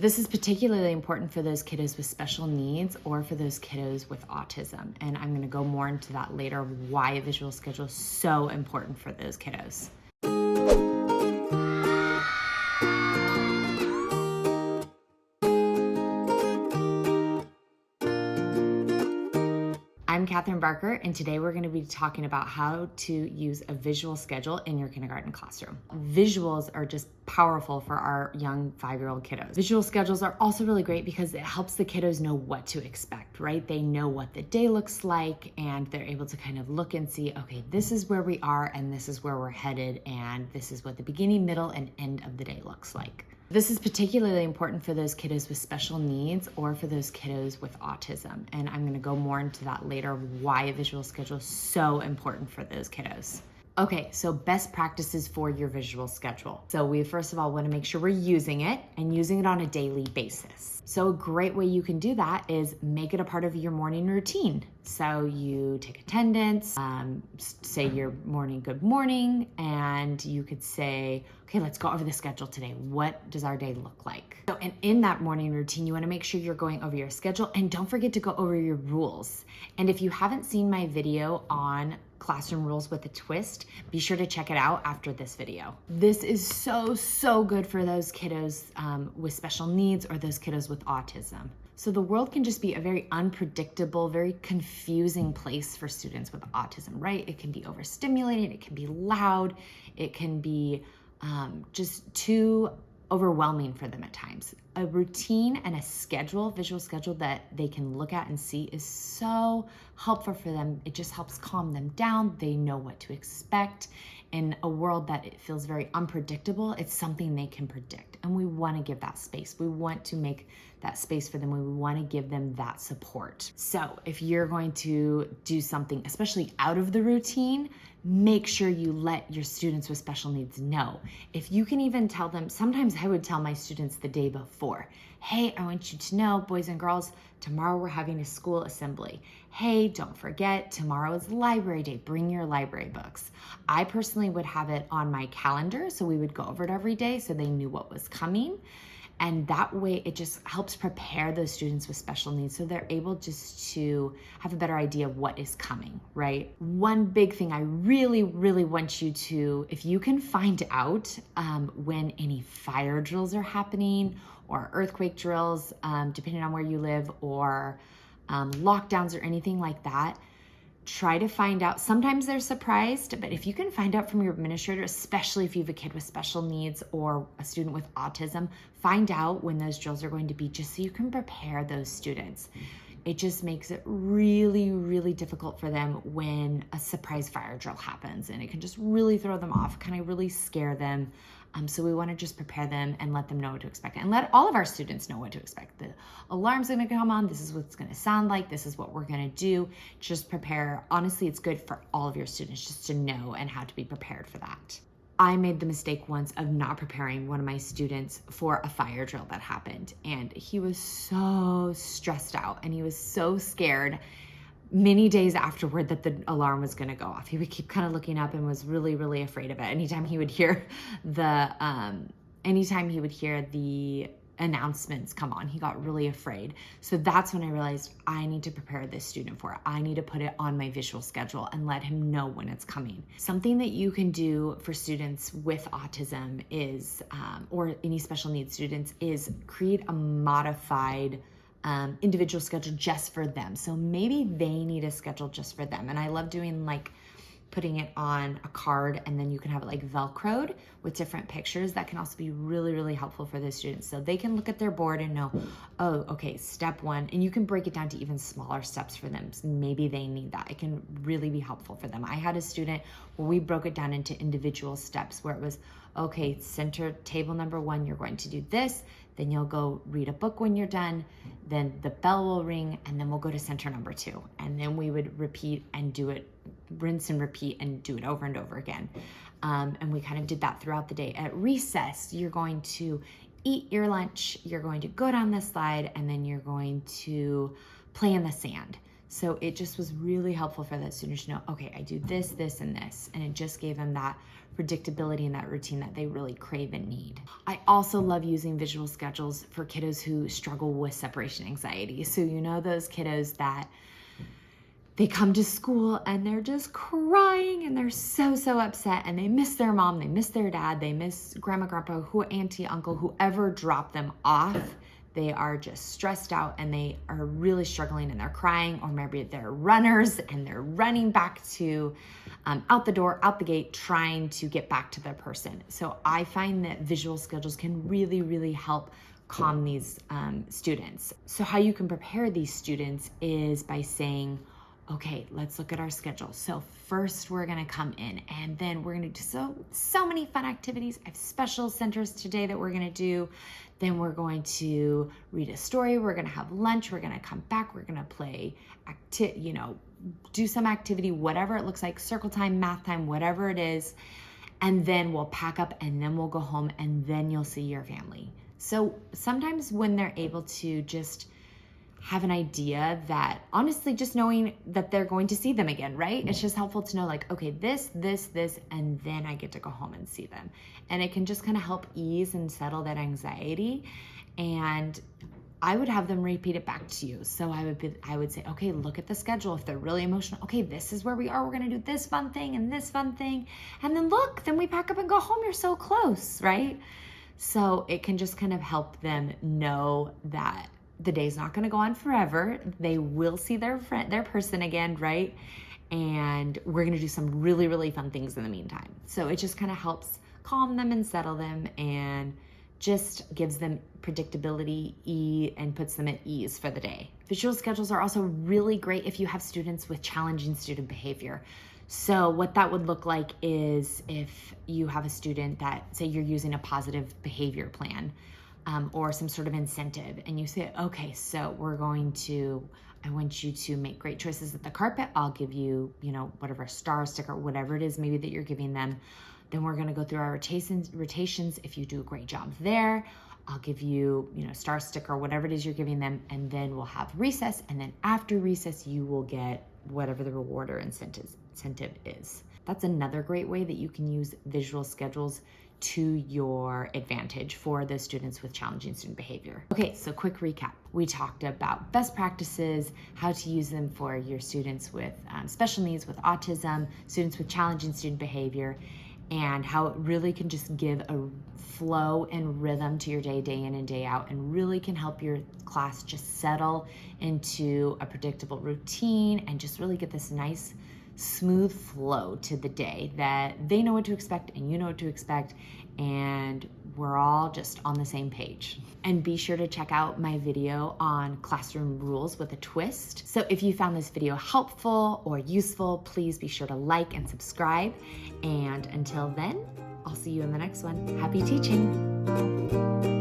This is particularly important for those kiddos with special needs or for those kiddos with autism. And I'm going to go more into that later, why a visual schedule is so important for those kiddos. I'm Catherine Barker, and today we're going to be talking about how to use a visual schedule in your kindergarten classroom. Visuals are just powerful for our young 5-year-old kiddos. Visual schedules are also really great because it helps the kiddos know what to expect, right? They know what the day looks like, and they're able to kind of look and see, okay, this is where we are, and this is where we're headed, and this is what the beginning, middle, and end of the day looks like. This is particularly important for those kiddos with special needs or for those kiddos with autism. And I'm going to go more into that later, why a visual schedule is so important for those kiddos. Okay, so best practices for your visual schedule. So we first of all want to make sure we're using it and using it on a daily basis. So a great way you can do that is make it a part of your morning routine. So you take attendance, say your morning good morning, and you could say, okay, let's go over the schedule today. What does our day look like? So, and in that morning routine, you want to make sure you're going over your schedule, and don't forget to go over your rules. And if you haven't seen my video on classroom rules with a twist, be sure to check it out after this video. This is so good for those kiddos with special needs or those kiddos with autism. So the world can just be a very unpredictable, very confusing place for students with autism, right? It can be overstimulated, it can be loud, it can be just too overwhelming for them at times. A routine and a schedule, visual schedule that they can look at and see is so helpful for them. It just helps calm them down. They know what to expect. In a world that it feels very unpredictable, it's something they can predict. And we want to give that space. We want to make that space for them. We want to give them that support. So if you're going to do something, especially out of the routine, make sure you let your students with special needs know. If you can even tell them, sometimes I would tell my students the day before, hey, I want you to know, boys and girls, tomorrow we're having a school assembly. Hey, don't forget, tomorrow is library day. Bring your library books. I personally would have it on my calendar, so we would go over it every day so they knew what was coming. And that way it just helps prepare those students with special needs so they're able just to have a better idea of what is coming, right? One big thing I really want you to, if you can find out when any fire drills are happening or earthquake drills, depending on where you live, or lockdowns or anything like that, try to find out. Sometimes they're surprised, but if you can find out from your administrator, especially if you have a kid with special needs or a student with autism, find out when those drills are going to be just so you can prepare those students. It just makes it really difficult for them when a surprise fire drill happens, and it can just really throw them off, kind of really scare them. So we want to just prepare them and let them know what to expect, and let all of our students know what to expect. The alarm's going to come on. This is what it's going to sound like. This is what we're going to do. Just prepare. Honestly, it's good for all of your students just to know and how to be prepared for that. I made the mistake once of not preparing one of my students for a fire drill that happened, and he was so stressed out and he was so scared many days afterward that the alarm was going to go off. He would keep kind of looking up and was really afraid of it. Anytime he would hear the announcements come on, he got really afraid. So that's when I realized I need to prepare this student for it. I need to put it on my visual schedule and let him know when it's coming. Something that you can do for students with autism is, or any special needs students, is create a modified individual schedule just for them. So maybe they need a schedule just for them. And I love doing like putting it on a card, and then you can have it like Velcroed with different pictures. That can also be really helpful for the students. So they can look at their board and know, oh, okay, step 1, and you can break it down to even smaller steps for them. So maybe they need that. It can really be helpful for them. I had a student where we broke it down into individual steps where it was, okay, center table number 1, you're going to do this, then you'll go read a book when you're done, then the bell will ring, and then we'll go to center number 2. And then we would repeat and do it, rinse and repeat and do it over and over again. And we kind of did that throughout the day. At recess, you're going to eat your lunch, you're going to go down the slide, and then you're going to play in the sand. So it just was really helpful for that student to know, okay, I do this, this, and this. And it just gave them that predictability and that routine that they really crave and need. I also love using visual schedules for kiddos who struggle with separation anxiety. So you know those kiddos that they come to school and they're just crying and they're so upset and they miss their mom, they miss their dad, they miss grandma, grandpa, auntie, uncle, whoever dropped them off. They are just stressed out and they are really struggling and they're crying, or maybe they're runners and they're running back to out the door, out the gate, trying to get back to their person. So I find that visual schedules can really help calm these students. So how you can prepare these students is by saying, okay, let's look at our schedule. So first we're gonna come in and then we're gonna do so many fun activities. I have special centers today that we're gonna do. Then we're going to read a story. We're gonna have lunch. We're gonna come back. We're gonna play, do some activity, whatever it looks like, circle time, math time, whatever it is. And then we'll pack up and then we'll go home and then you'll see your family. So sometimes when they're able to just have an idea that, honestly, just knowing that they're going to see them again, right? It's just helpful to know, like, okay, this, and then I get to go home and see them. And it can just kind of help ease and settle that anxiety. And I would have them repeat it back to you. So I would say, okay, look at the schedule. If they're really emotional, okay, this is where we are. We're going to do this fun thing and this fun thing. And then look, then we pack up and go home. You're so close, right? So it can just kind of help them know that the day's not going to go on forever. They will see their person again, right? And we're going to do some really fun things in the meantime. So it just kind of helps calm them and settle them and just gives them predictability and puts them at ease for the day. Visual schedules are also really great if you have students with challenging student behavior. So what that would look like is if you have a student that, say you're using a positive behavior plan, or some sort of incentive, and you say, okay, so I want you to make great choices at the carpet. I'll give you, whatever star sticker, whatever it is maybe that you're giving them. Then we're gonna go through our rotations. If you do a great job there, I'll give you, star sticker, whatever it is you're giving them, and then we'll have recess, and then after recess, you will get whatever the reward or incentive is. That's another great way that you can use visual schedules to your advantage for the students with challenging student behavior. Okay, so quick recap. We talked about best practices, how to use them for your students with special needs, with autism, students with challenging student behavior, and how it really can just give a flow and rhythm to your day in and day out, and really can help your class just settle into a predictable routine and just really get this nice smooth flow to the day that they know what to expect and you know what to expect, and we're all just on the same page. And be sure to check out my video on classroom rules with a twist. So if you found this video helpful or useful, please be sure to like and subscribe. And until then, I'll see you in the next one. Happy teaching.